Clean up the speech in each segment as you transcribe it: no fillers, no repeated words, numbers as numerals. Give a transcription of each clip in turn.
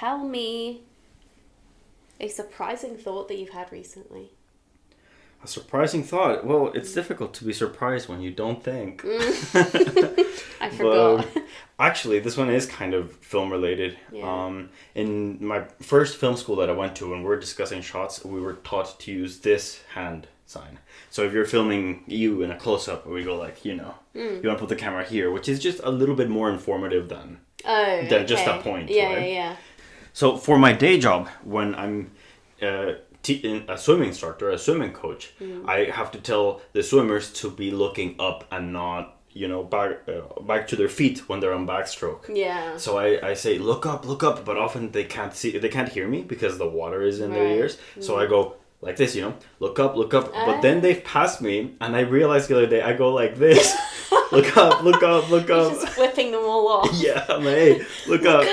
tell me a surprising thought that you've had recently. A surprising thought. Well, it's difficult to be surprised when you don't think. I forgot. But, actually, this one is kind of film related. Yeah. In my first film school that I went to, when we were discussing shots, we were taught to use this hand sign. So if you're filming you in a close-up, we go like, you want to put the camera here, which is just a little bit more informative than just that point. Yeah, right? yeah. So for my day job, when I'm a swimming instructor, a swimming coach, I have to tell the swimmers to be looking up and not, back to their feet when they're on backstroke. Yeah. So I say, look up, but often they can't hear me because the water is in their ears. So I go like this, look up. But then they've passed me, and I realized the other day I go like this. Look up. You're just flipping them all off. Yeah, I'm like, hey, look up.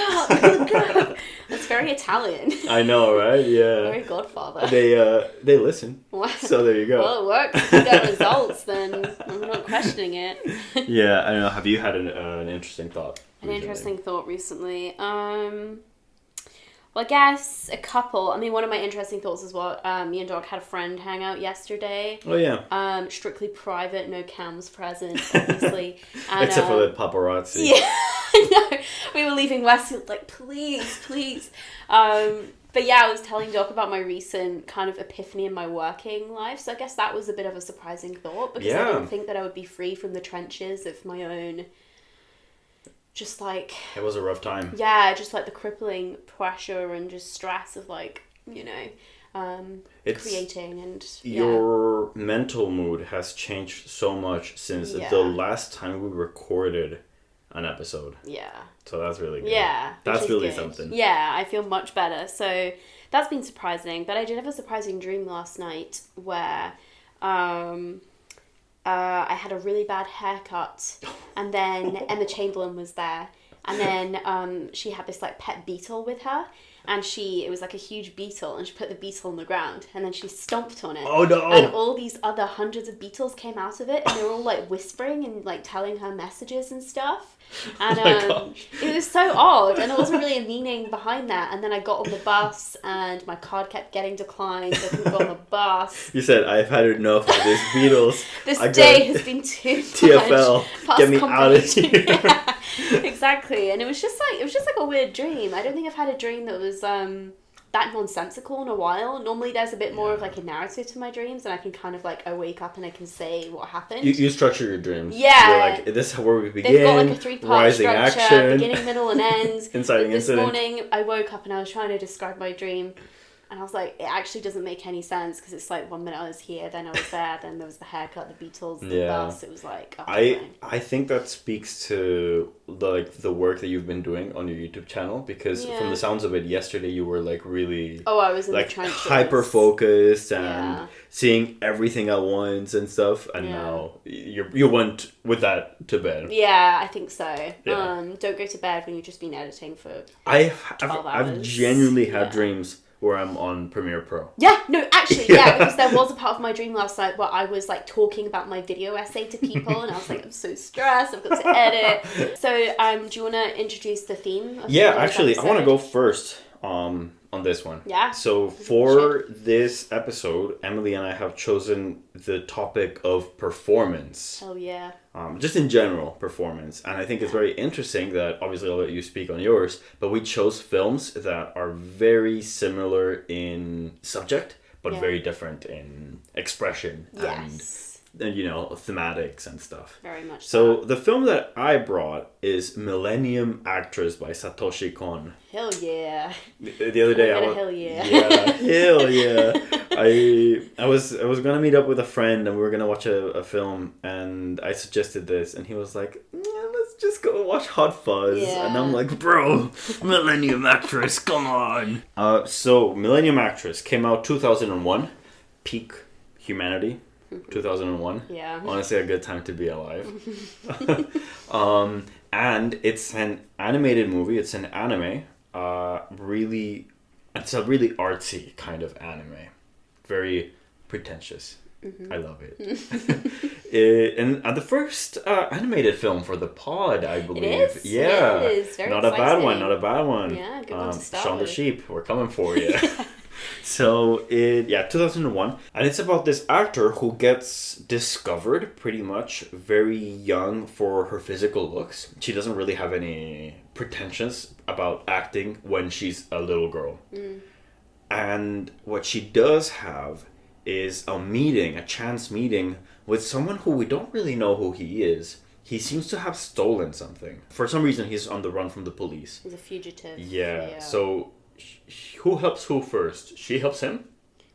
Look up. That's very Italian. I know, right? Yeah. Very Godfather. They listen. What? So there you go. Well, it worked. If you get results, then I'm not questioning it. Yeah, I don't know. Have you had an interesting thought? Interesting thought recently. Well, I guess a couple. I mean, one of my interesting thoughts is what me and Doc had a friend hang out yesterday. Oh, yeah. Strictly private, no cams present, obviously. And, except for the paparazzi. Yeah, I know. We were leaving Westfield like, please. But yeah, I was telling Doc about my recent kind of epiphany in my working life. So I guess that was a bit of a surprising thought because I didn't think that I would be free from the trenches of my own... Just like... It was a rough time. Yeah, just like the crippling pressure and just stress of like, creating and... Your mental mood has changed so much since the last time we recorded an episode. Yeah. So that's really good. Yeah. That's really good. something. Yeah, I feel much better. So that's been surprising. But I did have a surprising dream last night where... I had a really bad haircut, and then Emma Chamberlain was there, and then she had this like pet beetle with her, and it was like a huge beetle, and she put the beetle on the ground, and then she stomped on it. Oh no! And all these other hundreds of beetles came out of it, and they were all like whispering and like telling her messages and stuff. And it was so odd, and there wasn't really a meaning behind that. And then I got on the bus, and my card kept getting declined, so I couldn't go on the bus. You said, I've had enough of this Beatles. This day has been too much. TFL, get me out of here. Yeah, exactly. And it was just like a weird dream. I don't think I've had a dream that was that nonsensical in a while. Normally there's a bit more of like a narrative to my dreams, and I can kind of like, I wake up and I can say what happened. You structure your dreams. Yeah. You're like, this is where we begin. They've got like a 3-part rising structure, action, beginning, middle and end. Inciting this incident. morning I woke up and I was trying to describe my dream, and I was like, it actually doesn't make any sense because it's like 1 minute I was here, then I was there, then there was the haircut, the Beatles, the bus. It was like, oh, I think that speaks to the work that you've been doing on your YouTube channel, because from the sounds of it, yesterday you were like really I was in like the trenches. hyper focused and seeing everything at once and stuff, and now you went with that to bed. Yeah, I think so. Yeah. Don't go to bed when you've just been editing for I've genuinely had dreams where I'm on Premiere Pro. Yeah, no, actually, because there was a part of my dream last night where I was like talking about my video essay to people, and I was like, I'm so stressed, I've got to edit. So, do you want to introduce the theme? Actually, I want to go first on this one. Yeah. So for this episode, Emily and I have chosen the topic of performance. Oh yeah. Just in general, performance. And I think it's very interesting that, obviously I'll let you speak on yours, but we chose films that are very similar in subject, but very different in expression and thematics and stuff. Very much so. The film that I brought is Millennium Actress by Satoshi Kon. Hell yeah. The other day hell yeah. Yeah, hell yeah. I was gonna meet up with a friend, and we were gonna watch a film, and I suggested this, and he was like, let's just go watch Hot Fuzz. Yeah. And I'm like, bro, Millennium Actress, come on. So Millennium Actress came out 2001, peak humanity. 2001. Yeah. Honestly, a good time to be alive. And it's an animated movie. It's an anime. It's a really artsy kind of anime. Very pretentious. I love it. And the first animated film for the pod, I believe. It is? Yeah. It is. Very not a bad one, exciting. not a bad one. Yeah, good one to start Shaun the with. Sheep, we're coming for you. So, 2001. And it's about this actor who gets discovered pretty much very young for her physical looks. She doesn't really have any pretensions about acting when she's a little girl. And what she does have is a chance meeting with someone who we don't really know who he is. He seems to have stolen something. For some reason, he's on the run from the police. He's a fugitive. Yeah. So, who helps who first? She helps him?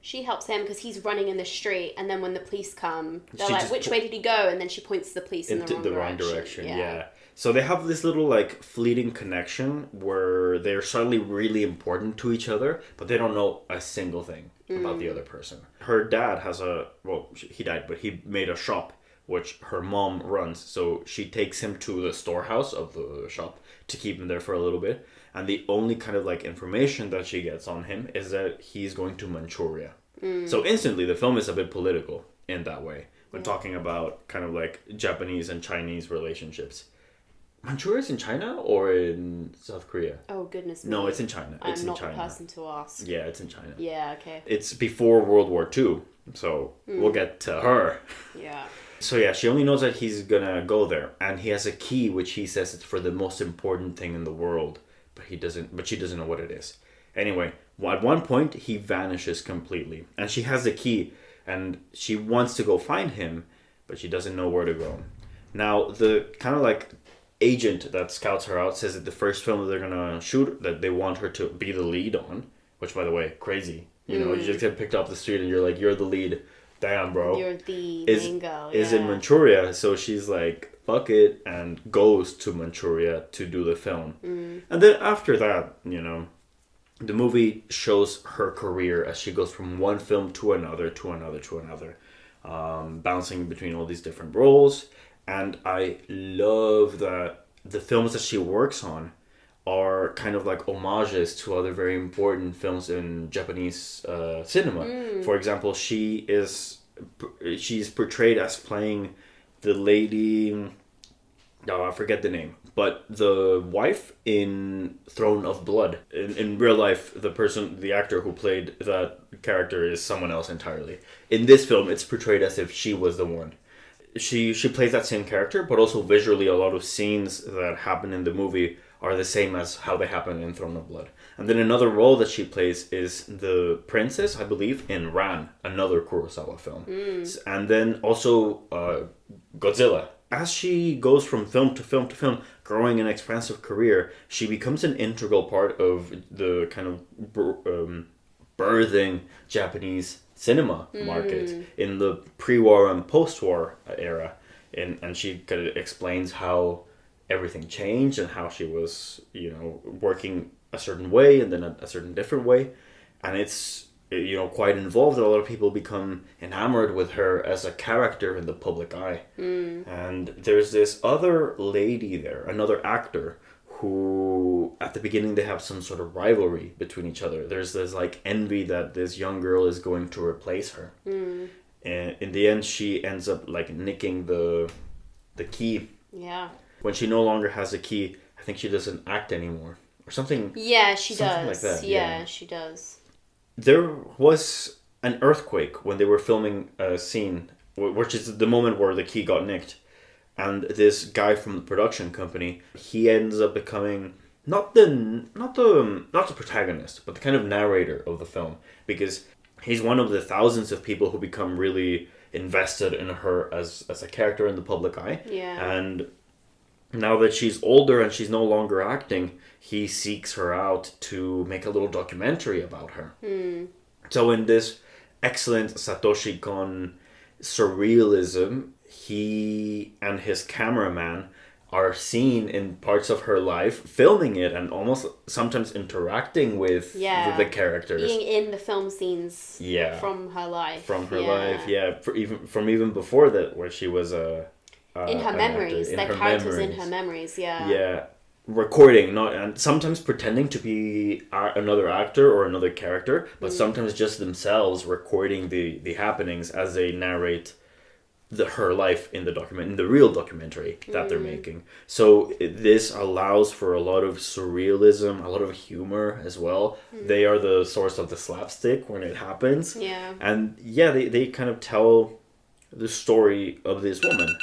She helps him because he's running in the street, and then when the police come, they're She like, just "Which way did he go?" And then she points the police in Into the the wrong wrong direction. Yeah. Yeah. So they have this little like fleeting connection where they're suddenly really important to each other, but they don't know a single thing about the other person. Her dad has he died, but he made a shop which her mom runs. So she takes him to the storehouse of the shop to keep him there for a little bit. And the only kind of like information that she gets on him is that he's going to Manchuria. So instantly the film is a bit political in that way. When talking about kind of like Japanese and Chinese relationships. Manchuria is in China or in South Korea? Oh goodness me. No, it's in China. It's I'm in not China. the person to ask. Yeah, it's in China. Yeah. Okay. It's before World War II, so we'll get to her. Yeah. So yeah, she only knows that he's gonna go there, and he has a key which he says it's for the most important thing in the world, but she doesn't know what it is. Anyway, at one point he vanishes completely, and she has the key, and she wants to go find him, but she doesn't know where to go. Now the kind of like agent that scouts her out says that the first film that they're gonna shoot, that they want her to be the lead on, which by the way, crazy. You know, you just get picked off the street and you're like, you're the lead. Damn, bro. You're the main girl. Is in Manchuria, so she's like, fuck it, and goes to Manchuria to do the film. And then after that, you know, the movie shows her career as she goes from one film to another, bouncing between all these different roles. And I love that the films that she works on are kind of like homages to other very important films in Japanese cinema. For example, she's portrayed as playing the lady, I forget the name, but the wife in Throne of Blood. In real life, the actor who played that character is someone else entirely. In this film, it's portrayed as if she was the one. She plays that same character, but also visually a lot of scenes that happen in the movie are the same as how they happen in Throne of Blood. And then another role that she plays is the princess, I believe, in Ran, another Kurosawa film. And then also Godzilla. As she goes from film to film to film, growing an expansive career, she becomes an integral part of the kind of birthing Japanese cinema market in the pre-war and post-war era. And she kind of explains how everything changed and how she was, you know, working a certain way and then a certain different way. And it's, you know, quite involved. A lot of people become enamored with her as a character in the public eye. And there's this other lady there, another actor, who at the beginning they have some sort of rivalry between each other. There's this like envy that this young girl is going to replace her. And in the end, she ends up like nicking the key. Yeah. When she no longer has a key, I think she doesn't act anymore or something. Yeah, she something does. like that. Yeah, she does. There was an earthquake when they were filming a scene, which is the moment where the key got nicked. And this guy from the production company, he ends up becoming not the protagonist, but the kind of narrator of the film, because he's one of the thousands of people who become really invested in her as a character in the public eye. Yeah. And now that she's older and she's no longer acting, he seeks her out to make a little documentary about her. So in this excellent Satoshi Kon surrealism, he and his cameraman are seen in parts of her life, filming it and almost sometimes interacting with the characters. Being in the film scenes from her life. Even before that, where she was in her memories. Their characters in her memories, Yeah. Recording, and sometimes pretending to be another actor or another character, but sometimes just themselves recording the happenings as they narrate her life in the real documentary that they're making. So this allows for a lot of surrealism, a lot of humor as well. They are the source of the slapstick when it happens. Yeah. And yeah, they kind of tell the story of this woman.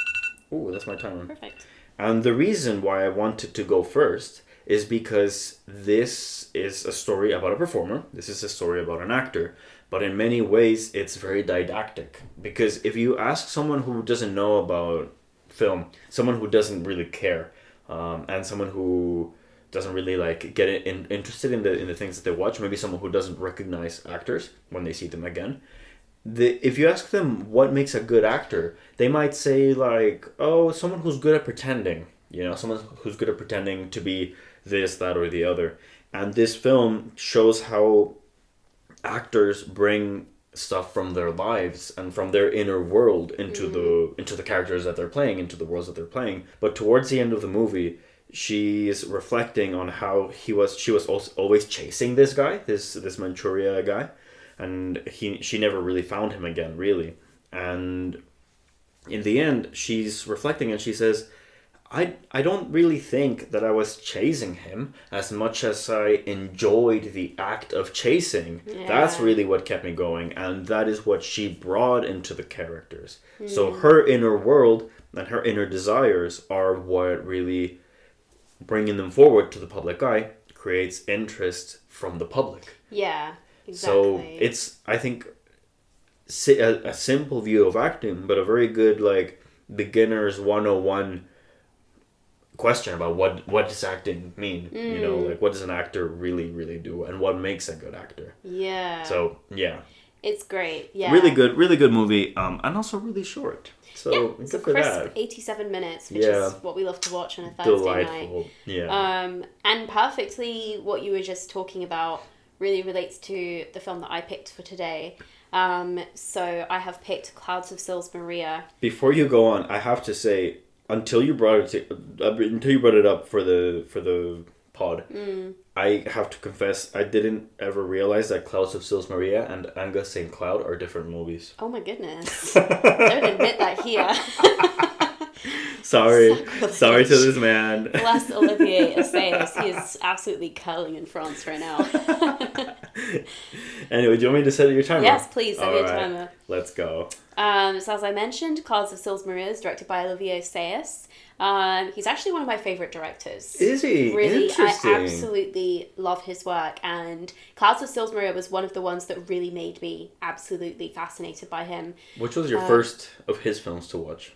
Ooh, that's my timer. Perfect. And the reason why I wanted to go first is because this is a story about a performer. This is a story about an actor. But in many ways, it's very didactic. Because if you ask someone who doesn't know about film, someone who doesn't really care, and someone who doesn't really like get interested in the things that they watch, maybe someone who doesn't recognize actors when they see them again, if you ask them what makes a good actor, they might say like, oh, someone who's good at pretending. You know, someone who's good at pretending to be this, that, or the other. And this film shows how actors bring stuff from their lives and from their inner world into the characters that they're playing, into the worlds that they're playing. But towards the end of the movie, she's reflecting on how she was also always chasing this guy, this Manchuria guy, and she never really found him again, really. And in the end, she's reflecting and she says, I don't really think that I was chasing him as much as I enjoyed the act of chasing. Yeah. That's really what kept me going, and that is what she brought into the characters. So her inner world and her inner desires are what really, bringing them forward to the public eye, creates interest from the public. Yeah, exactly. So it's, I think, a simple view of acting, but a very good like beginner's 101 question about what does acting mean. You know, like what does an actor really do, and what makes a good actor. Yeah. So yeah, it's great. Yeah, really good movie, and also really short. So yeah, it's a crisp 87 minutes, which is what we love to watch on a Thursday night. Yeah. And perfectly what you were just talking about really relates to the film that I picked for today. So I have picked Clouds of Sils Maria. Before you go on, I have to say, until you brought it up for the pod, I have to confess I didn't ever realize that Clouds of Sils Maria and Angus St. Cloud are different movies. Oh my goodness! Don't admit that here. Sorry to this man. Bless Olivier Assayas. He is absolutely curling in France right now. Anyway, do you want me to set your timer? Yes, please set your timer. Let's go. So as I mentioned, Clouds of Sils Maria is directed by Olivier Assayas. He's actually one of my favourite directors. Is he? Really, Interesting. I absolutely love his work, and Clouds of Sils Maria was one of the ones that really made me absolutely fascinated by him. Which was your first of his films to watch?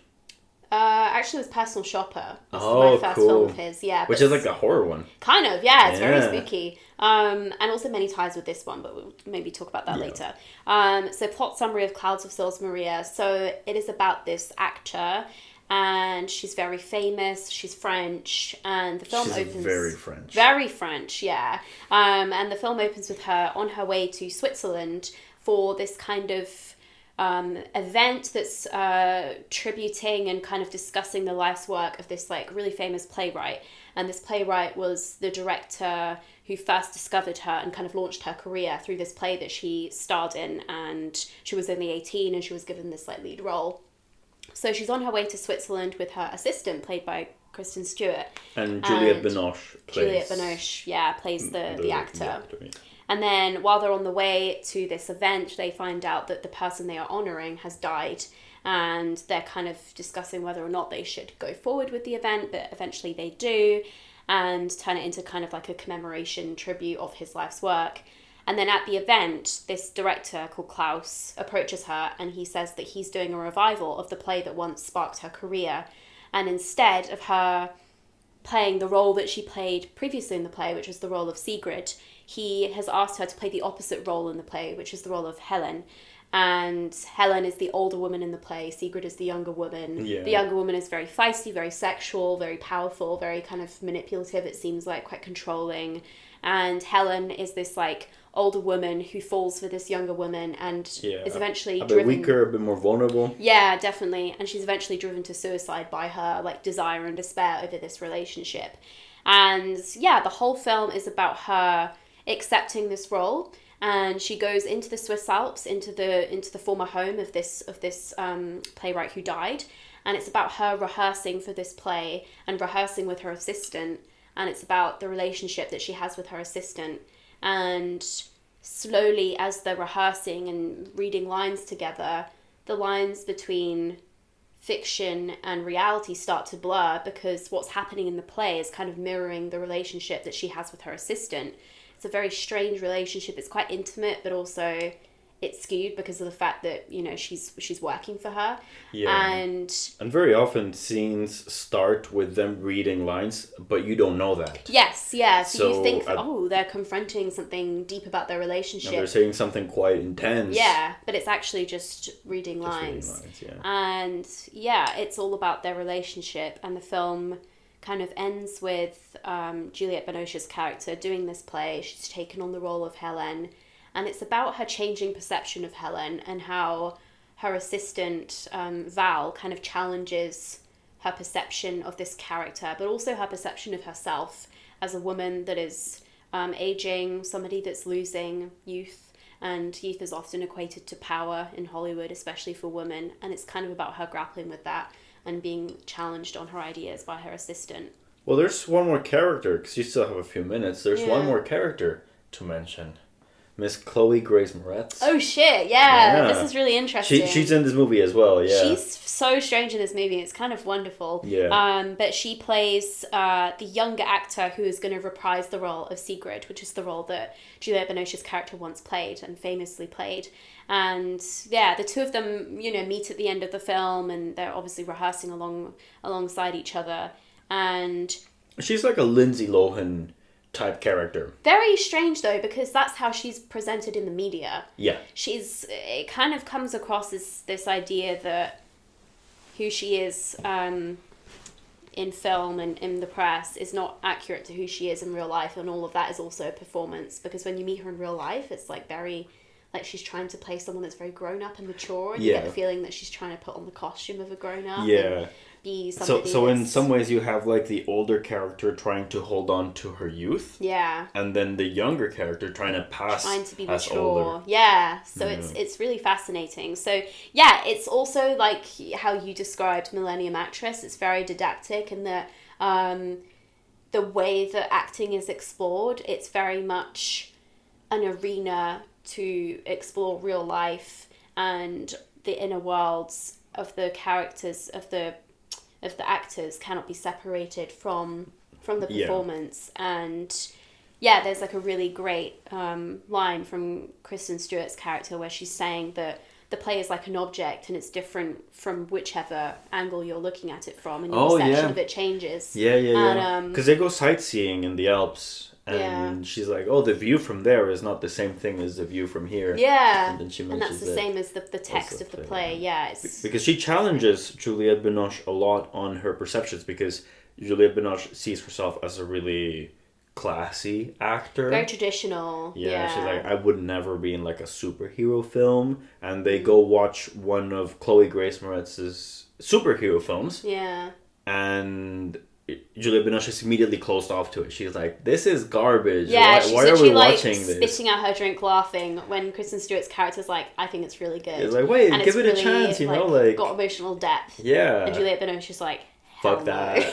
Actually, it was Personal Shopper. This was my first film of his, yeah. Which is like a horror one. Kind of, yeah. It's very spooky. And also many ties with this one, but we'll maybe talk about that later. So plot summary of Clouds of Sils Maria. So it is about this actor, and she's very famous. She's French, and the film opens very French. Very French, yeah. And the film opens with her on her way to Switzerland for this kind of event that's tributing and kind of discussing the life's work of this like really famous playwright. And this playwright was the director who first discovered her and kind of launched her career through this play that she starred in, and she was only 18 and she was given this like lead role. So she's on her way to Switzerland with her assistant, played by Kristen Stewart. And Juliette Binoche plays the actor. And then while they're on the way to this event, they find out that the person they are honouring has died, and they're kind of discussing whether or not they should go forward with the event, but eventually they do, and turn it into kind of like a commemoration tribute of his life's work. And then at the event, this director called Klaus approaches her, and he says that he's doing a revival of the play that once sparked her career. And instead of her playing the role that she played previously in the play, which was the role of Sigrid, he has asked her to play the opposite role in the play, which is the role of Helen. And Helen is the older woman in the play. Sigrid is the younger woman. Yeah. The younger woman is very feisty, very sexual, very powerful, very kind of manipulative, it seems like, quite controlling. And Helen is this like older woman who falls for this younger woman and is eventually driven... A bit weaker, a bit more vulnerable. Yeah, definitely. And she's eventually driven to suicide by her like desire and despair over this relationship. And yeah, the whole film is about her accepting this role and she goes into the Swiss Alps, into the former home of this playwright who died, and it's about her rehearsing for this play and rehearsing with her assistant, and it's about the relationship that she has with her assistant. And slowly, as they're rehearsing and reading lines together, the lines between fiction and reality start to blur, because what's happening in the play is kind of mirroring the relationship that she has with her assistant. It's a very strange relationship. It's quite intimate, but also it's skewed because of the fact that, you know, she's working for her. Yeah. And very often scenes start with them reading lines, but you don't know that. Yes, yeah. So you think, they're confronting something deep about their relationship. And they're saying something quite intense. Yeah, but it's actually just reading lines. And yeah, it's all about their relationship, and the film kind of ends with Juliette Binoche's character doing this play. She's taken on the role of Helen, and it's about her changing perception of Helen and how her assistant, Val, kind of challenges her perception of this character, but also her perception of herself as a woman that is aging, somebody that's losing youth, and youth is often equated to power in Hollywood, especially for women, and it's kind of about her grappling with that and being challenged on her ideas by her assistant. Well, there's one more character, because you still have a few minutes. There's one more character to mention. Miss Chloe Grace Moretz. Oh shit, yeah. This is really interesting. She's in this movie as well, yeah. She's so strange in this movie. It's kind of wonderful. Yeah. But she plays the younger actor who is going to reprise the role of Sigrid, which is the role that Juliette Binoche's character once played and famously played. And yeah, the two of them, you know, meet at the end of the film, and they're obviously rehearsing alongside each other. And she's like a Lindsay Lohan type character. Very strange though, because that's how she's presented in the media. Yeah. It kind of comes across as this idea that who she is in film and in the press is not accurate to who she is in real life, and all of that is also a performance, because when you meet her in real life, it's like very, like she's trying to play someone that's very grown up and mature, and you get the feeling that she's trying to put on the costume of a grown up. Yeah. Be somebody so in some ways you have like the older character trying to hold on to her youth. Yeah. And then the younger character trying to be mature. Older. Yeah. So it's really fascinating. So yeah, it's also like how you described Millennium Actress. It's very didactic in that the way that acting is explored, it's very much an arena to explore real life and the inner worlds of the characters of the actors cannot be separated from the performance. And yeah, there's like a really great line from Kristen Stewart's character where she's saying that the play is like an object and it's different from whichever angle you're looking at it from, and your perception of it changes. Yeah. Because they go sightseeing in the Alps. And she's like, oh, the view from there is not the same thing as the view from here. Yeah. And then she and that's the same as the text of the play. Yeah. Because she challenges Juliette Binoche a lot on her perceptions, because Juliette Binoche sees herself as a really classy actor. Very traditional. Yeah. She's like, I would never be in like a superhero film. And they go watch one of Chloe Grace Moretz's superhero films. Yeah. And Juliette Binoche is immediately closed off to it. She's like, this is garbage. Yeah, why are we watching this? Spitting out her drink laughing when Kristen Stewart's character's like, I think it's really good. It's like, wait, give it a chance, you know? Like, got emotional depth. Yeah. And Juliette Binoche is like, fuck that.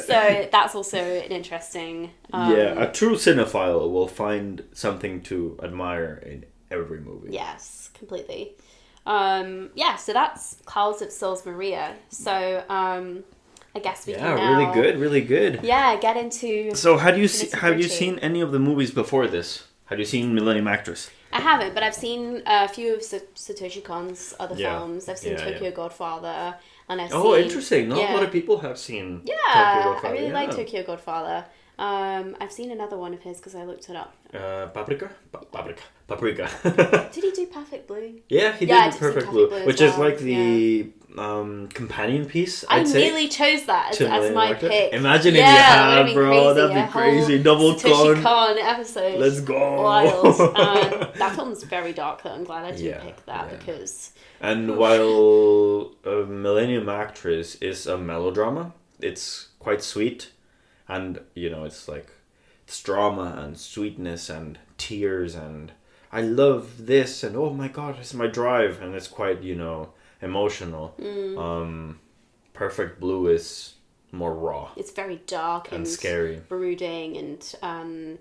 So that's also an interesting... a true cinephile will find something to admire in every movie. Yes, completely. So that's Clouds of Sils Maria. So... I guess we can now... really good. Yeah, get into... So have you seen any of the movies before this? Have you seen Millennium Actress? I haven't, but I've seen a few of Satoshi Kon's other films. I've seen Tokyo Godfather, and I've seen... interesting. Not a lot of people have seen Tokyo Godfather. I really like Tokyo Godfather. I've seen another one of his because I looked it up. Paprika. Did he do Perfect Blue? Yeah, he did Perfect Blue, which is like the companion piece. I nearly chose that as my pick. Imagine if you had, bro. That'd be crazy. Double Satoshi Kon episode. Let's go. Wild. That film's very dark though. I'm glad I didn't pick that because. And while Millennium Actress is a melodrama, it's quite sweet. And, you know, it's like, it's drama and sweetness and tears and I love this, and oh my god, it's my drive, and it's quite, emotional. Perfect Blue is more raw. It's very dark and scary, brooding, and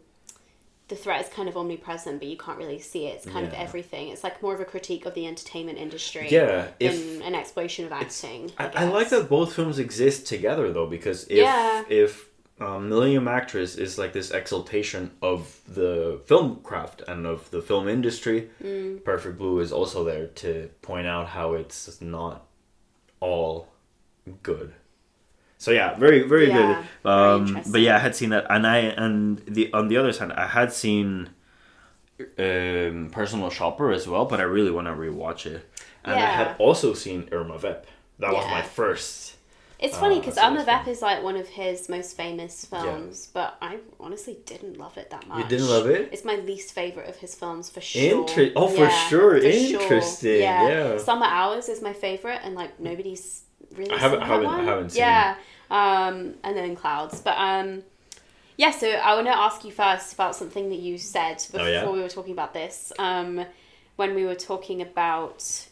the threat is kind of omnipresent, but you can't really see it. It's kind of everything. It's like more of a critique of the entertainment industry than an exploration of acting. I like that both films exist together, though, because if Millennium Actress is like this exaltation of the film craft and of the film industry, Perfect Blue is also there to point out how it's not all good. So yeah, very, very good. Very but yeah, I had seen that, and on the other side, I had seen Personal Shopper as well, but I really want to rewatch it. And I had also seen Irma Vep. That was my first. It's funny because Irma Vep is like one of his most famous films, but I honestly didn't love it that much. You didn't love it? It's my least favorite of his films for sure. For sure, interesting. Sure. Yeah. Summer Hours is my favorite, and like nobody's really. I haven't seen. Yeah. And then Clouds, but so I want to ask you first about something that you said before we were talking about this. When we were talking about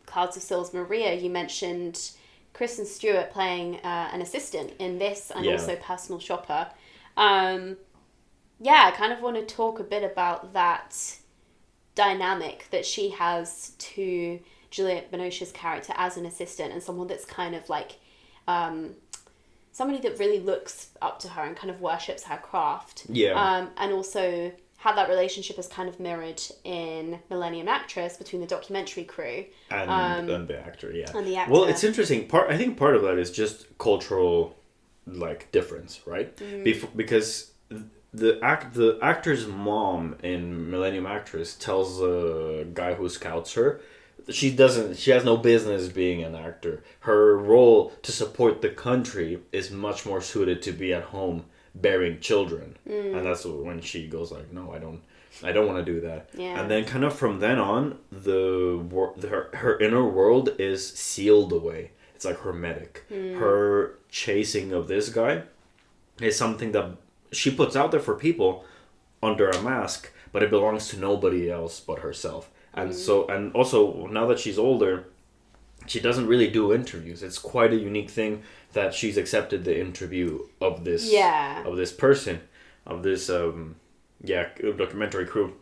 Clouds of Sils Maria, you mentioned Kristen Stewart playing an assistant in this, and also Personal Shopper. I kind of want to talk a bit about that dynamic that she has to Juliette Binoche's character as an assistant, and someone that's kind of like somebody that really looks up to her and kind of worships her craft. And also how that relationship is kind of mirrored in Millennium Actress between the documentary crew and the actor. And the actor. Well, it's interesting. I think part of that is just cultural, like, difference, right? Because the actor's mom in Millennium Actress tells a guy who scouts her she has no business being an actor. Her role to support the country is much more suited to be at home bearing children. And that's when she goes like, no, I don't want to do that. And then kind of from then on, her inner world is sealed away. It's like hermetic. Her chasing of this guy is something that she puts out there for people under a mask, but it belongs to nobody else but herself. And and also now that she's older, she doesn't really do interviews. It's quite a unique thing that she's accepted the interview of this person, of this documentary crew.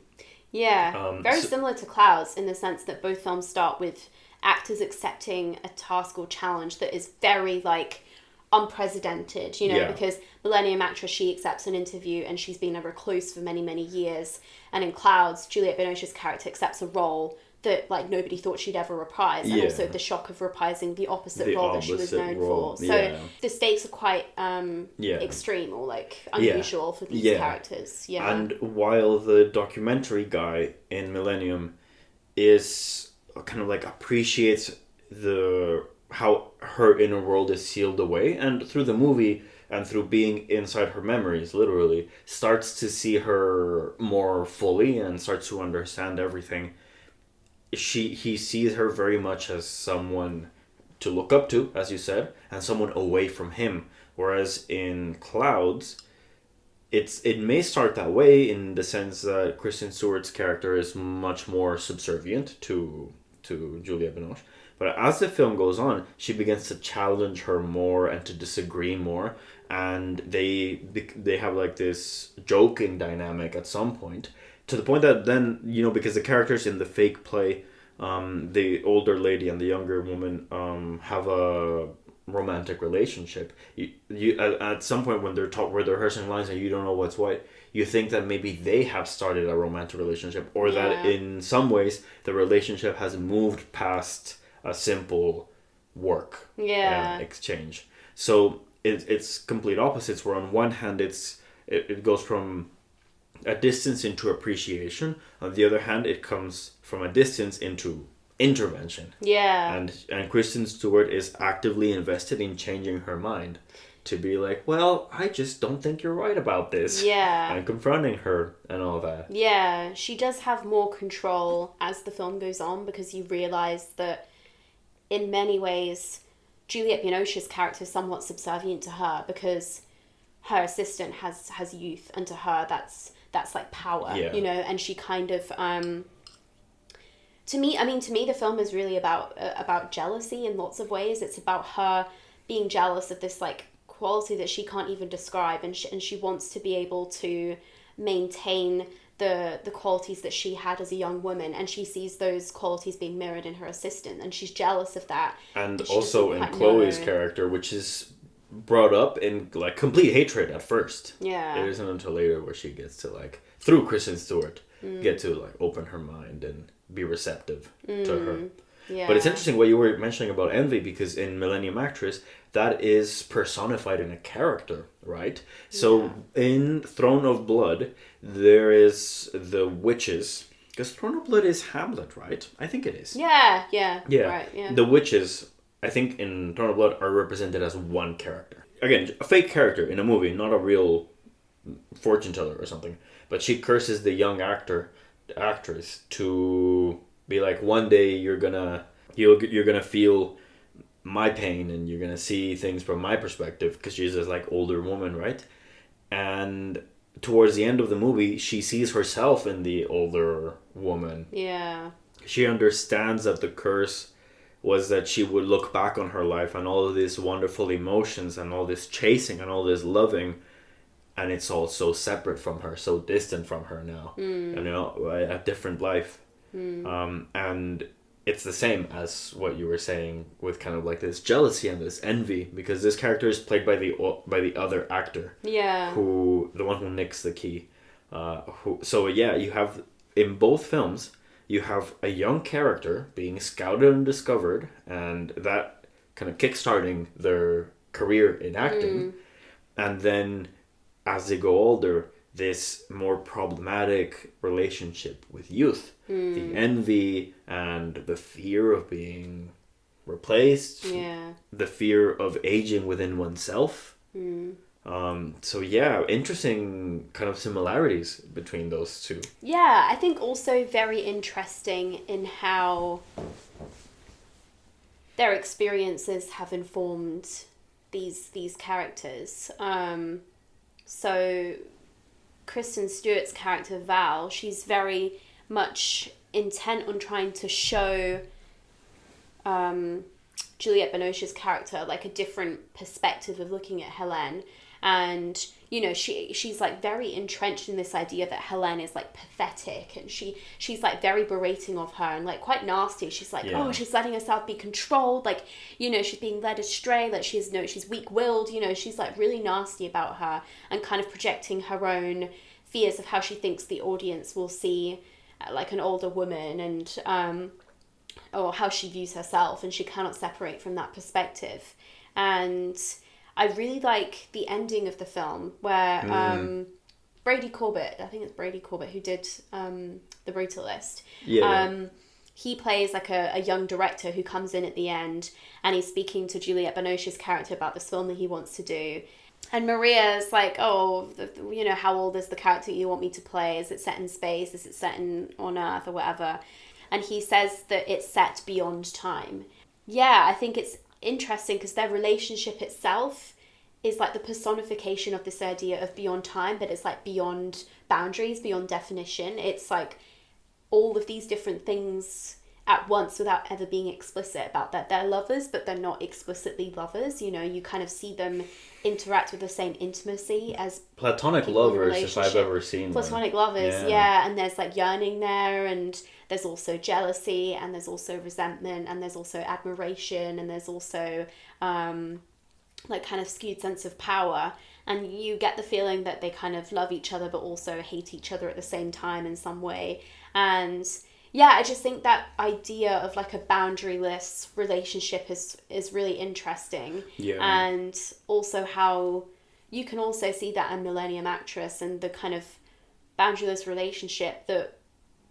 Very similar to Clouds in the sense that both films start with actors accepting a task or challenge that is very like unprecedented, because Millennium Actress, she accepts an interview and she's been a recluse for many, many years. And in Clouds, Juliette Binoche's character accepts a role that like nobody thought she'd ever reprise, and also the shock of reprising the opposite role that she was known for. So the stakes are quite extreme or like unusual for these characters. And while the documentary guy in Millennium is kind of like appreciates how her inner world is sealed away, and through the movie and through being inside her memories, literally, starts to see her more fully and starts to understand everything. He sees her very much as someone to look up to, as you said, and someone away from him. Whereas in Clouds, it may start that way in the sense that Kristen Stewart's character is much more subservient to Juliette Binoche. But as the film goes on, she begins to challenge her more and to disagree more. And they have like this joking dynamic at some point. To the point that then, because the characters in the fake play, the older lady and the younger woman have a romantic relationship. You at some point when they're rehearsing lines and you don't know what's what, you think that maybe they have started a romantic relationship, or that in some ways the relationship has moved past a simple work exchange. So it's complete opposites, where on one hand it goes from a distance into appreciation, on the other hand it comes from a distance into intervention. And Kristen Stewart is actively invested in changing her mind to be like, well, I just don't think you're right about this. And confronting her and all that. She does have more control as the film goes on, because you realise that in many ways Juliette Binoche's character is somewhat subservient to her, because her assistant has youth, and to her that's that's like power, Yeah. you know, and she kind of to me, the film is really about jealousy in lots of ways. It's about her being jealous of this like quality that she can't even describe, and she wants to be able to maintain the qualities that she had as a young woman, and she sees those qualities being mirrored in her assistant, and she's jealous of that. And also in Chloe's character, which is brought up in like complete hatred at first. Yeah. It isn't until later where she gets to like, through Kristen Stewart, get to like open her mind and be receptive to her. Yeah. But it's interesting what you were mentioning about envy, because in Millennium Actress, that is personified in a character, right? So in Throne of Blood, there is the witches, because Throne of Blood is Hamlet, right? I think it is. Yeah. Right, yeah. The witches, I think in Throne of Blood, are represented as one character. Again, a fake character in a movie, not a real fortune teller or something. But she curses the young actress to be like, one day you're gonna feel my pain and you're gonna see things from my perspective, because she's this like older woman, right? And towards the end of the movie, she sees herself in the older woman. Yeah. She understands that the curse was that she would look back on her life and all of these wonderful emotions and all this chasing and all this loving, and it's all so separate from her, so distant from her now. You know, a different life. And it's the same as what you were saying with kind of like this jealousy and this envy, because this character is played by the other actor. Yeah. The one who nicks the key. You have in both films, you have a young character being scouted and discovered, and that kind of kickstarting their career in acting, and then as they go older, this more problematic relationship with youth, the envy and the fear of being replaced, the fear of aging within oneself. Interesting kind of similarities between those two. Yeah, I think also very interesting in how their experiences have informed these characters. So Kristen Stewart's character Val, she's very much intent on trying to show Juliette Binoche's character like a different perspective of looking at Helene. And, you know, she's like very entrenched in this idea that Helene is like pathetic, and she's like very berating of her and like quite nasty. She's like, oh, she's letting herself be controlled, like, you know, she's being led astray, like she's weak-willed, you know, she's like really nasty about her and kind of projecting her own fears of how she thinks the audience will see like an older woman, and or how she views herself, and she cannot separate from that perspective. And I really like the ending of the film where Brady Corbett, I think it's Brady Corbett who did The Brutalist. He plays like a young director who comes in at the end, and he's speaking to Juliette Binoche's character about this film that he wants to do. And Maria's like, oh, you know, how old is the character you want me to play? Is it set in space? Is it set on Earth or whatever? And he says that it's set beyond time. Yeah, I think it's interesting because their relationship itself is like the personification of this idea of beyond time, but it's like beyond boundaries, beyond definition. It's like all of these different things at once without ever being explicit about that. They're lovers, but they're not explicitly lovers. You know, you kind of see them interact with the same intimacy as platonic lovers, if I've ever seen platonic lovers. Yeah, and there's like yearning there, and there's also jealousy, and there's also resentment, and there's also admiration, and there's also like kind of skewed sense of power. And you get the feeling that they kind of love each other but also hate each other at the same time in some way. And yeah, I just think that idea of like a boundaryless relationship is really interesting. Yeah. And also how you can also see that in Millennium Actress and the kind of boundaryless relationship that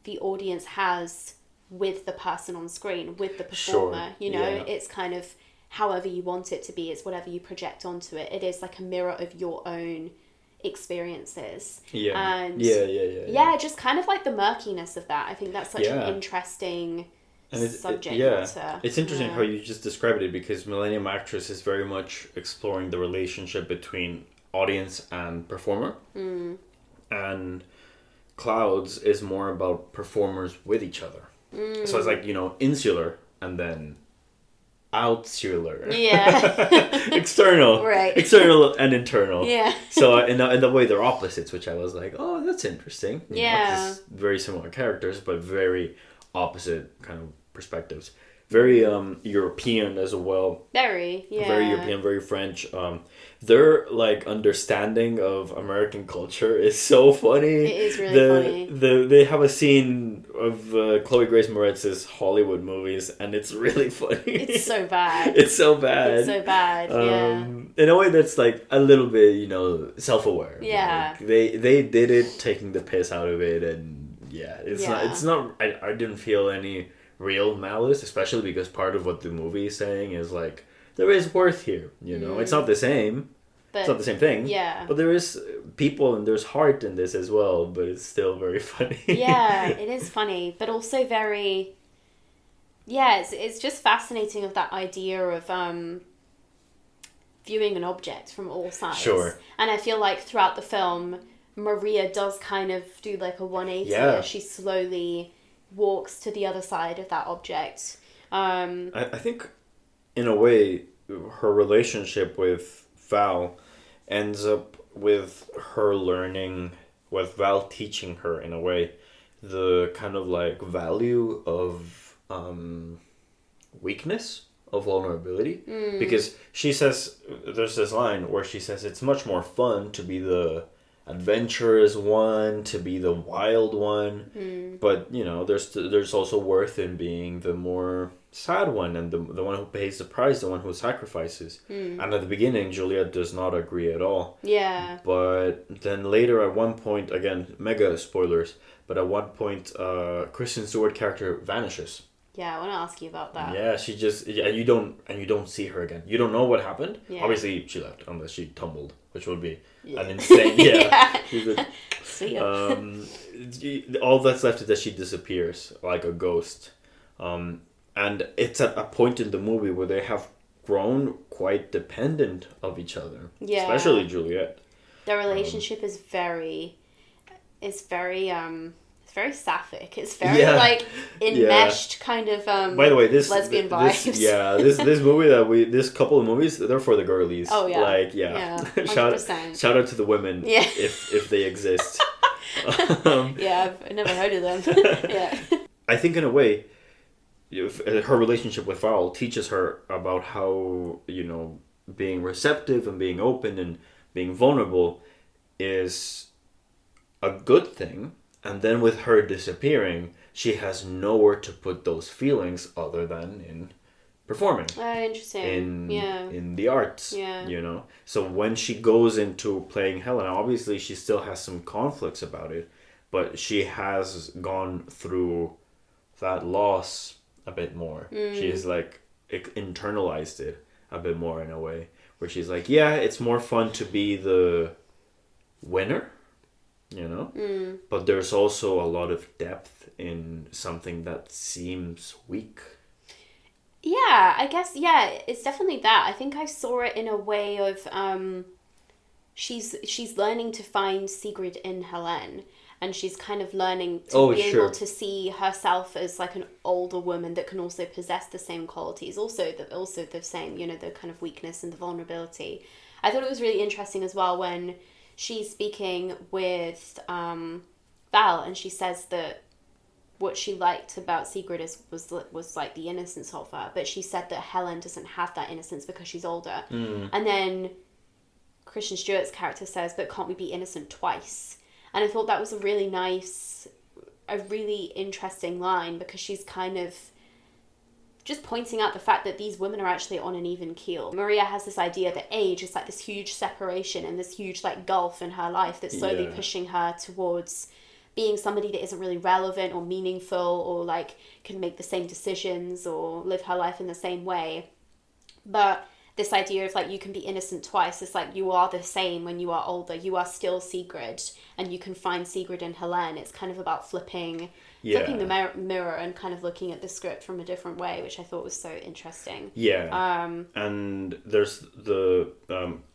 the audience has with the person on screen, with the performer. Sure. You know, it's kind of however you want it to be. It's whatever you project onto it. It is like a mirror of your own experiences. And just kind of like the murkiness of that. I think that's such an interesting subject matter. It's interesting how you just described it, because Millennium Actress is very much exploring the relationship between audience and performer. And Clouds is more about performers with each other. So it's like, insular and then outsular. Yeah. External. Right. External and internal. Yeah. So in the way they're opposites, which I was like, oh, that's interesting. Yeah. 'Cause very similar characters, but very opposite kind of perspectives. Very European as well. Very, yeah. Very European, very French. Their like understanding of American culture is so funny. It is really funny. They have a scene of Chloe Grace Moretz's Hollywood movies, and it's really funny. It's so bad. It's so bad. It's so bad. Yeah. In a way that's like a little bit, self-aware. Yeah. Like, they did it taking the piss out of it, and it's not. I didn't feel any real malice, especially because part of what the movie is saying is like there is worth here. It's not the same. It's not the same thing. Yeah. But there is people and there's heart in this as well. But it's still very funny. Yeah, it is funny, but also very. Yeah, it's just fascinating of that idea of viewing an object from all sides. Sure. And I feel like throughout the film, Maria does kind of do like a 180 as she slowly walks to the other side of that object. I think, in a way, her relationship with Val ends up with her learning, with Val teaching her, in a way, the kind of like value of weakness, of vulnerability. Because she says, there's this line where she says it's much more fun to be the adventurous one, to be the wild one, but there's also worth in being the more sad one and the one who pays the price, the one who sacrifices. And at the beginning, Juliet does not agree at all. Yeah. But then later, at one point, again, mega spoilers, but at one point, Kristen Stewart character vanishes. Yeah, I want to ask you about that. Yeah, she just you don't see her again. You don't know what happened. Yeah. Obviously, she left unless she tumbled, which would be an insane. Yeah. See ya. All that's left is that she disappears like a ghost, and it's at a point in the movie where they have grown quite dependent of each other. Yeah. Especially Juliet. Their relationship is very sapphic. It's very like enmeshed kind of by the way, this lesbian vibes. This movie this couple of movies, they're for the girlies. Oh yeah. Like shout out to the women if they exist. Yeah, I've never heard of them. Yeah. I think in a way her relationship with Farrell teaches her about how, being receptive and being open and being vulnerable is a good thing. And then with her disappearing, she has nowhere to put those feelings other than in performing. Interesting. In the arts. Yeah. So when she goes into playing Helena, obviously she still has some conflicts about it, but she has gone through that loss a bit more. She's like internalized it a bit more in a way, where she's like, yeah, it's more fun to be the winner. But there's also a lot of depth in something that seems weak. Yeah, I guess, it's definitely that. I think I saw it in a way of she's learning to find Sigrid in Helene, and she's kind of learning to be able to see herself as like an older woman that can also possess the same qualities, also the same, the kind of weakness and the vulnerability. I thought it was really interesting as well when she's speaking with Val, and she says that what she liked about Sigrid was like the innocence of her, but she said that Helen doesn't have that innocence because she's older. And then Kristen Stewart's character says, but can't we be innocent twice? And I thought that was a really interesting line, because she's kind of just pointing out the fact that these women are actually on an even keel. Maria has this idea that age is like this huge separation and this huge like gulf in her life that's slowly pushing her towards being somebody that isn't really relevant or meaningful, or like can make the same decisions or live her life in the same way. But this idea of like you can be innocent twice, it's like you are the same when you are older. You are still Sigrid, and you can find Sigrid in Helene. It's kind of about flipping the mirror and kind of looking at the script from a different way, which I thought was so interesting. And there's the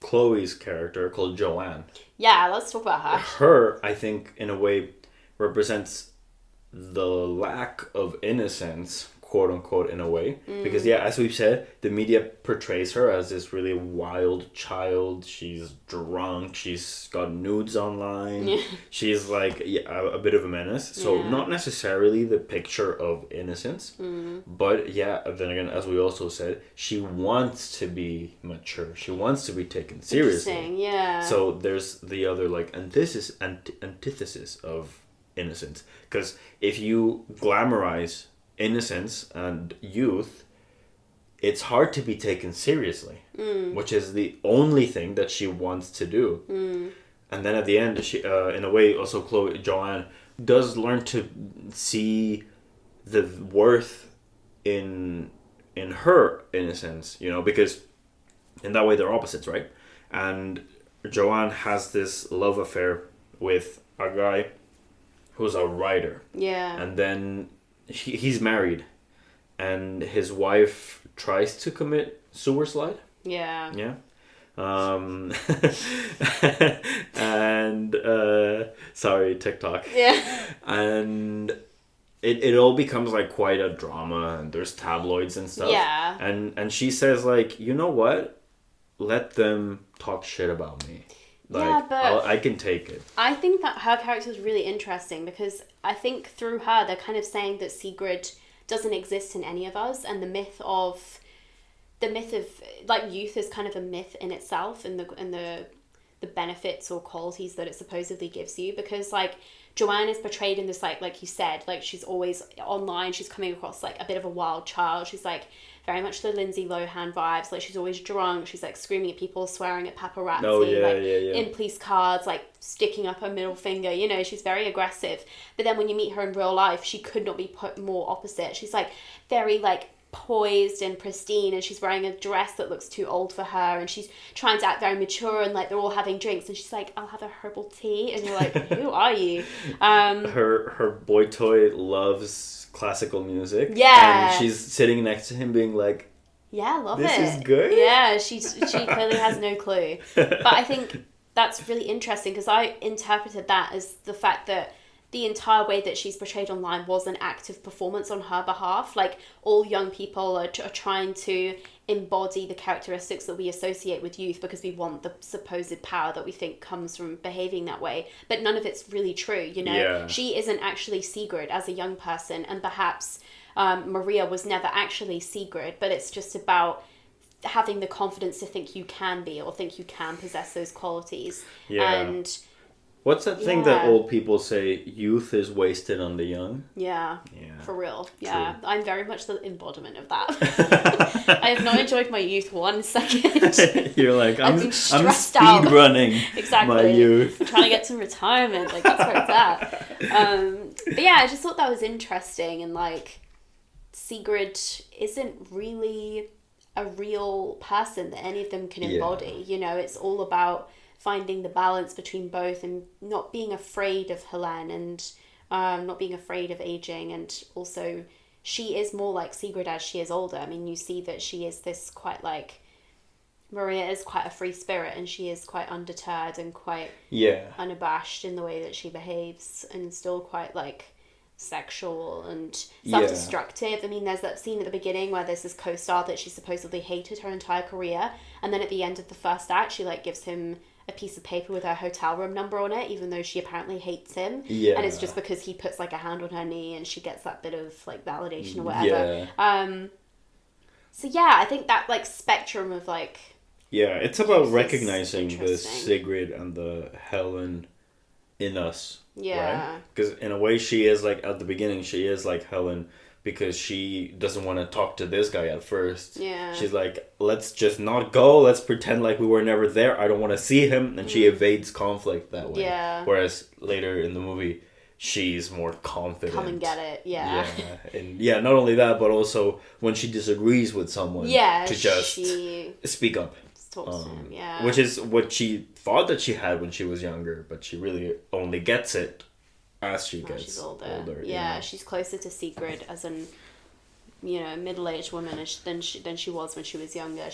Chloe's character called Joanne. Yeah, let's talk about her. Her, I think, in a way, represents the lack of innocence, quote unquote, in a way. Because as we've said, the media portrays her as this really wild child. She's drunk. She's got nudes online. Yeah. She's like a bit of a menace. So not necessarily the picture of innocence, but then again, as we also said, she wants to be mature. She wants to be taken seriously. Interesting, yeah. So there's the other like antithesis of innocence, because if you glamorize innocence and youth, it's hard to be taken seriously, which is the only thing that she wants to do. And then at the end, she in a way also Joanne does learn to see the worth in her innocence, because in that way they're opposites, right? And Joanne has this love affair with a guy who's a writer. Yeah. And then he's married, and his wife tries to commit suicide. Yeah. Yeah. And sorry, TikTok. Yeah. And it all becomes like quite a drama, and there's tabloids and stuff. Yeah. And she says like, you know what? Let them talk shit about me. Like, but I can take it. I think that her character is really interesting because I think through her they're kind of saying that Sigrid doesn't exist in any of us, and the myth of like youth is kind of a myth in itself, and the benefits or qualities that it supposedly gives you, because like Joanne is portrayed in this like you said, like she's always online, she's coming across like a bit of a wild child. She's like very much the Lindsay Lohan vibes, like she's always drunk, she's like screaming at people, swearing at paparazzi, in police cars, like sticking up her middle finger, she's very aggressive. But then when you meet her in real life, she could not be put more opposite. She's like very like poised and pristine, and she's wearing a dress that looks too old for her, and she's trying to act very mature, and like they're all having drinks, and she's like, I'll have a herbal tea, and you're like, who are you? Her boy toy loves classical music, and she's sitting next to him being like, love this it, is good. She clearly has no clue. But I think that's really interesting, because I interpreted that as the fact that the entire way that she's portrayed online was an active performance on her behalf. Like, all young people are trying to embody the characteristics that we associate with youth because we want the supposed power that we think comes from behaving that way. But none of it's really true, Yeah. She isn't actually Sigrid as a young person, and perhaps Maria was never actually Sigrid, but it's just about having the confidence to think you can be, or think you can possess those qualities. Yeah. And what's that thing that old people say? Youth is wasted on the young. Yeah. For real. Yeah. True. I'm very much the embodiment of that. I have not enjoyed my youth 1 second. You're like, I'm stressed out. speed running Exactly. my youth. I'm trying to get to retirement. Like, that's where it's at. But yeah, I just thought that was interesting. And like, Sigrid isn't really a real person that any of them can embody. It's all about finding the balance between both, and not being afraid of Helene, and not being afraid of aging. And also, she is more like Sigrid as she is older. I mean, you see that she is this quite like, Maria is quite a free spirit, and she is quite undeterred and quite unabashed in the way that she behaves, and still quite like sexual and self-destructive. I mean, there's that scene at the beginning where there's this co-star that she supposedly hated her entire career, and then at the end of the first act, she like gives him a piece of paper with her hotel room number on it, even though she apparently hates him. Yeah. And it's just because he puts like a hand on her knee, and she gets that bit of like validation or whatever. Yeah. So yeah, I think that like spectrum of like... Yeah, it's about recognizing the Sigrid and the Helen in us. Yeah. Right? Because in a way she is like, at the beginning, she is like Helen, because she doesn't want to talk to this guy at first. Yeah. She's like, let's just not go. Let's pretend like we were never there. I don't want to see him. And she evades conflict that way. Yeah. Whereas later in the movie, she's more confident. Come and get it. Yeah. Yeah. And not only that, but also when she disagrees with someone, to just speak up. Talks to him. Yeah. Which is what she thought that she had when she was younger, but she really only gets it as she gets older. Yeah, she's closer to Sigrid as an, middle-aged woman than she was when she was younger.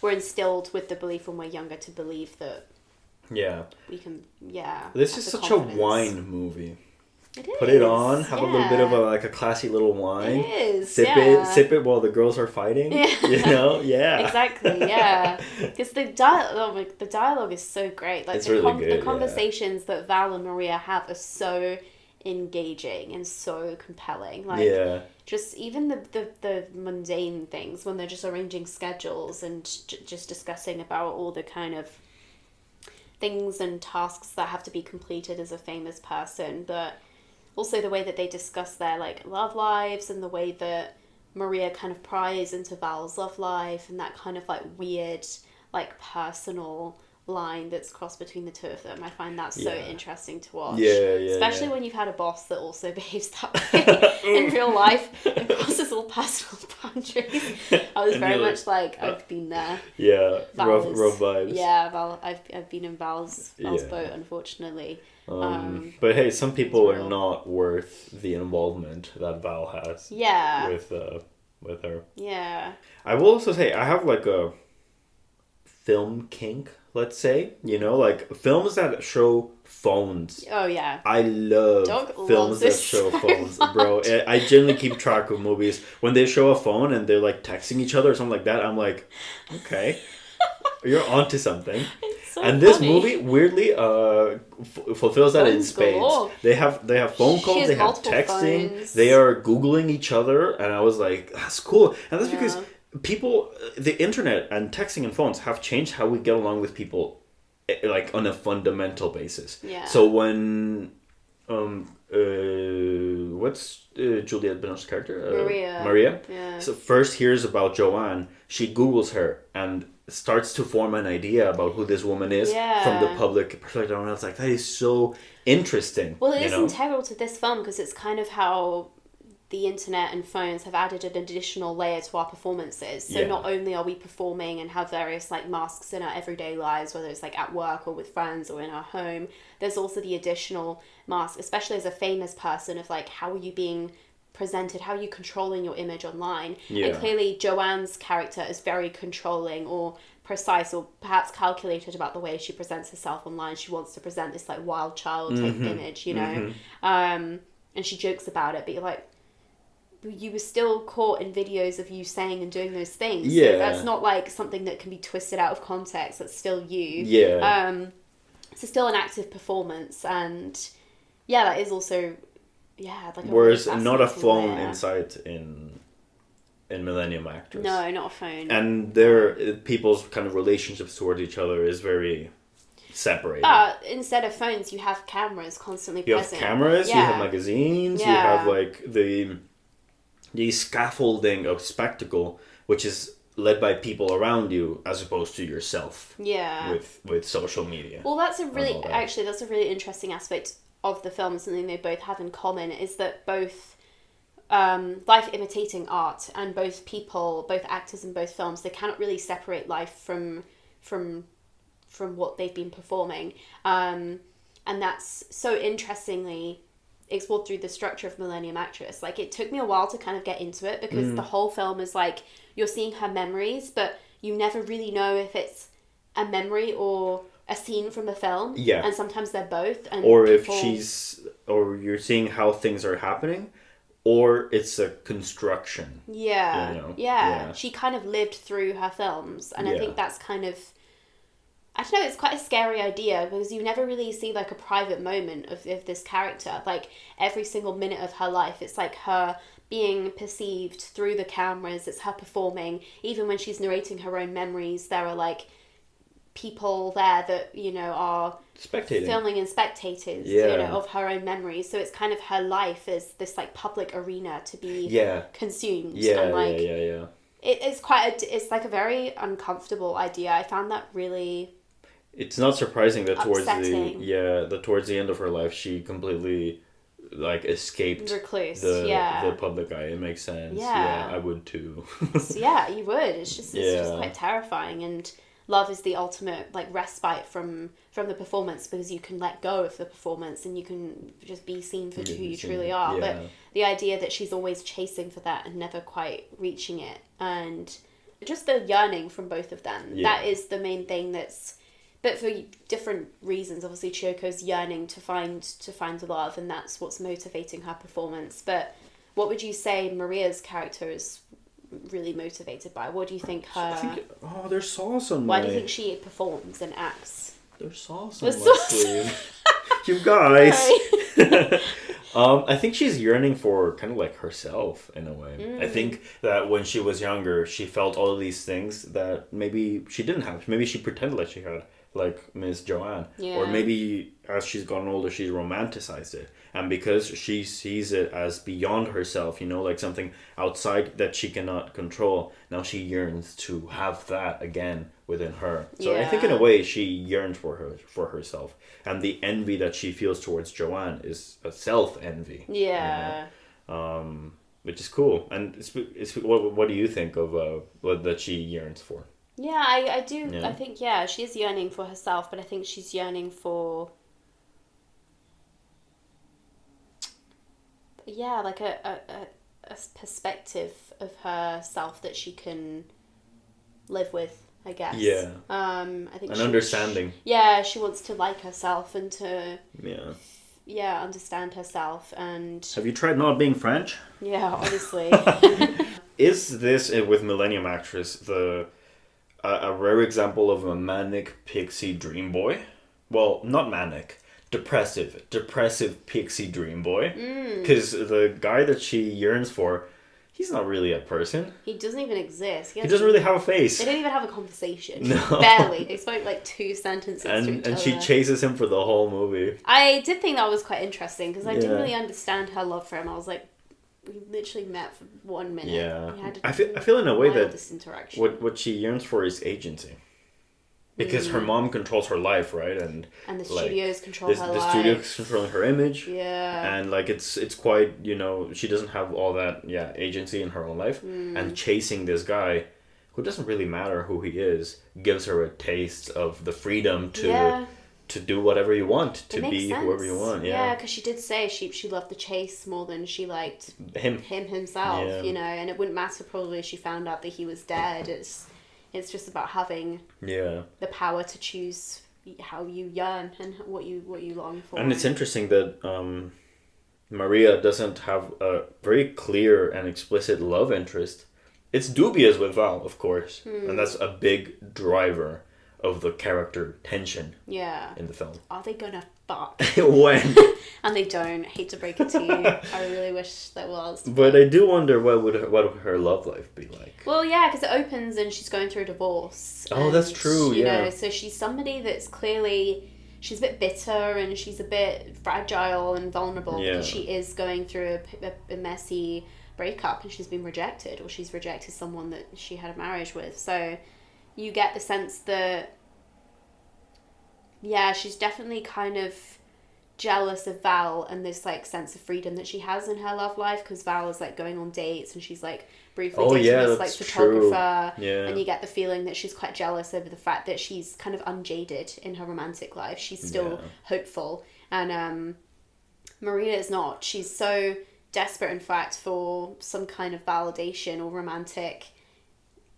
We're instilled with the belief when we're younger to believe that we can, This is such a wine movie. It put it is, on, have a little bit of a classy little wine. It is, sip it while the girls are fighting. Yeah. You know, yeah. Exactly, yeah. Because the dialogue is so great. Like it's really good, the conversations that Val and Maria have are so engaging and so compelling. Like, just even the mundane things when they're just arranging schedules and just discussing about all the kind of things and tasks that have to be completed as a famous person, but also the way that they discuss their like love lives and the way that Maria kind of pries into Val's love life and that kind of like weird like personal line that's crossed between the two of them. I find that so interesting to watch. Especially when you've had a boss that also behaves that way in real life and crosses all personal boundaries. I was very much like, I've been there. Yeah, rough vibes. Yeah, Val, I've been in Val's boat, unfortunately. But hey, some people are not worth the involvement that Val has. Yeah. With her. Yeah. I will also say I have like a film kink, let's say, you know, like films that show phones. Oh yeah, I love films that show phones, bro. I generally keep track of movies when they show a phone and they're like texting each other or something like that. I'm like, okay, you're onto something. So and this movie weirdly fulfills that in spades. Galore. They have phone calls, they have texting, phones. They are Googling each other, and I was like, that's cool. And that's because people, the internet and texting and phones have changed how we get along with people, like on a fundamental basis. Yeah. So when, what's Juliette Binoche's character? Maria. Yeah. So first hears about Joanne, she Googles her and starts to form an idea about who this woman is from the public perspective. And I was like, that is so interesting. Well, it is integral to this film because it's kind of how the internet and phones have added an additional layer to our performances. So not only are we performing and have various like masks in our everyday lives, whether it's like at work or with friends or in our home, there's also the additional mask, especially as a famous person, of like, how are you being presented, how are you controlling your image online? And clearly Joanne's character is very controlling or precise or perhaps calculated about the way she presents herself online. She wants to present this like wild child type image, you know? And she jokes about it, but you're like, you were still caught in videos of you saying and doing those things. So that's not like something that can be twisted out of context. That's still you. So still an active performance, and that is also like. Whereas not a phone inside in Millennium Actress. No, not a phone. And their people's kind of relationships towards each other is very separated. But instead of phones, you have cameras constantly present. You have cameras. You have magazines. You have like the scaffolding of spectacle, which is led by people around you as opposed to yourself. With social media. Well, that's a really interesting aspect of the film. Something they both have in common is that both life imitating art, and both actors in both films, they cannot really separate life from what they've been performing, and that's so interestingly explored through the structure of Millennium Actress. Like, it took me a while to kind of get into it because the whole film is like, you're seeing her memories, but you never really know if it's a memory or a scene from the film. Yeah. And sometimes they're both. And or you're seeing how things are happening, or it's a construction. Yeah. You know? Yeah. She kind of lived through her films, and I think that's kind of, I don't know, it's quite a scary idea because you never really see like a private moment of this character. Like, every single minute of her life, it's like her being perceived through the cameras, it's her performing. Even when she's narrating her own memories, there are like people there that, you know, are filming and spectators, you know, of her own memories. So it's kind of her life as this like public arena to be consumed. And like, it's like a very uncomfortable idea. I found that really... It's not surprising that upsetting. towards the end of her life, she completely like escaped the public eye. It makes sense. Yeah, I would too. So, yeah, you would. It's just quite terrifying, and love is the ultimate like respite from the performance, because you can let go of the performance and you can just be seen for who you truly are. But the idea that she's always chasing for that and never quite reaching it, and just the yearning from both of them, that is the main thing that's but for different reasons. Obviously, Chiyoko's yearning to find love, and that's what's motivating her performance. But what would you say Maria's character is really motivated by? What do you think her... there's sauce on my... Why do you think she performs and acts? There's sauce on my sleeve. You guys. I think she's yearning for kind of like herself in a way. I think that when she was younger, she felt all of these things that maybe she didn't have. Maybe she pretended like she had, like Miss Joanne. Yeah. Or maybe as she's gotten older, she's romanticized it. And because she sees it as beyond herself, like something outside that she cannot control, now she yearns to have that again within her. So I think in a way she yearns for herself. And the envy that she feels towards Joanne is a self-envy. Yeah. Which is cool. And it's what do you think of what that she yearns for? Yeah, I do. Yeah. I think, she is yearning for herself, but I think she's yearning for... like a perspective of herself that she can live with, I guess. Yeah. I think an understanding. She wants to like herself and to understand herself. And have you tried not being French? Yeah, obviously. Is this with Millennium actress a rare example of a manic pixie dream boy? Well, not manic. Depressive pixie dream boy. Because the guy that she yearns for, he's not really a person. He doesn't even exist. He doesn't really have a face. They don't even have a conversation. No. Barely. They spoke like 2 sentences to each other. And she chases him for the whole movie. I did think that was quite interesting because I didn't really understand her love for him. I was like, we literally met for 1 minute. Yeah. I feel in a way that this interaction. what she yearns for is agency. Because her mom controls her life, right? And the studios control her life. The studio's controlling her image. Yeah. And it's quite, she doesn't have all that agency in her own life. And chasing this guy who doesn't really matter who he is gives her a taste of the freedom to do whatever you want, to be whoever you want. Yeah, because she did say she loved the chase more than she liked him himself, and it wouldn't matter probably if she found out that he was dead. It's just about having the power to choose how you yearn and what you long for. And it's interesting that Maria doesn't have a very clear and explicit love interest. It's dubious with Val, of course, and that's a big driver of the character tension in the film. Are they gonna fuck? When? And they don't. Hate to break it to you. I really wish there was. But I do wonder what would her love life be like. Well, yeah, because it opens and she's going through a divorce. Oh, that's true. You know, so she's somebody that's clearly... She's a bit bitter and she's a bit fragile and vulnerable because she is going through a messy breakup and she's been rejected, or she's rejected someone that she had a marriage with. So you get the sense that, she's definitely kind of jealous of Val and this like sense of freedom that she has in her love life, because Val is like going on dates and she's like briefly dating this like photographer, and you get the feeling that she's quite jealous over the fact that she's kind of unjaded in her romantic life. She's still hopeful, and Maria is not. She's so desperate, in fact, for some kind of validation or romantic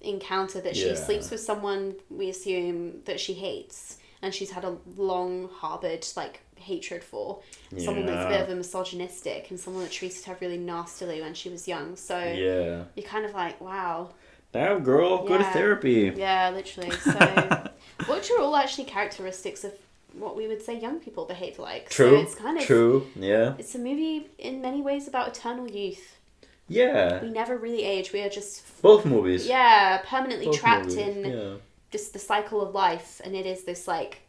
encounter that she sleeps with someone we assume that she hates, and she's had a long harbored like hatred for someone that's a bit of a misogynistic and someone that treated her really nastily when she was young. So you're kind of like, wow, damn girl, go to therapy. Yeah, literally. So which are all actually characteristics of what we would say young people behave like. True. So it's kind of true. Yeah. It's a movie in many ways about eternal youth. Yeah. We never really age. We are just both movies. Yeah, permanently both trapped movies. in just the cycle of life, and it is this like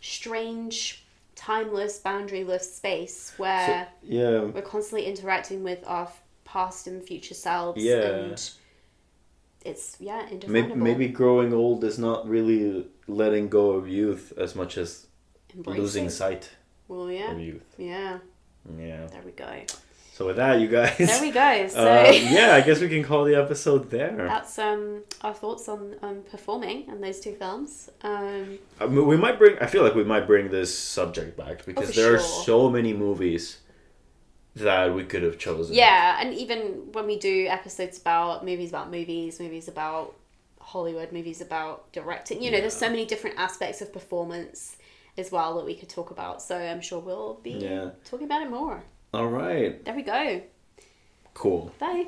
strange, timeless, boundaryless space where we're constantly interacting with our past and future selves, and it's indefinable. Maybe growing old is not really letting go of youth as much as losing sight of youth. Yeah. There we go. So with that, you guys, there we go. So I guess we can call the episode there. That's our thoughts on performing in those two films. We might bring. I feel like we might bring this subject back because there are so many movies that we could have chosen. Yeah, and even when we do episodes about movies about Hollywood movies about directing. You know, there's so many different aspects of performance as well that we could talk about. So I'm sure we'll be talking about it more. All right. There we go. Cool. Bye.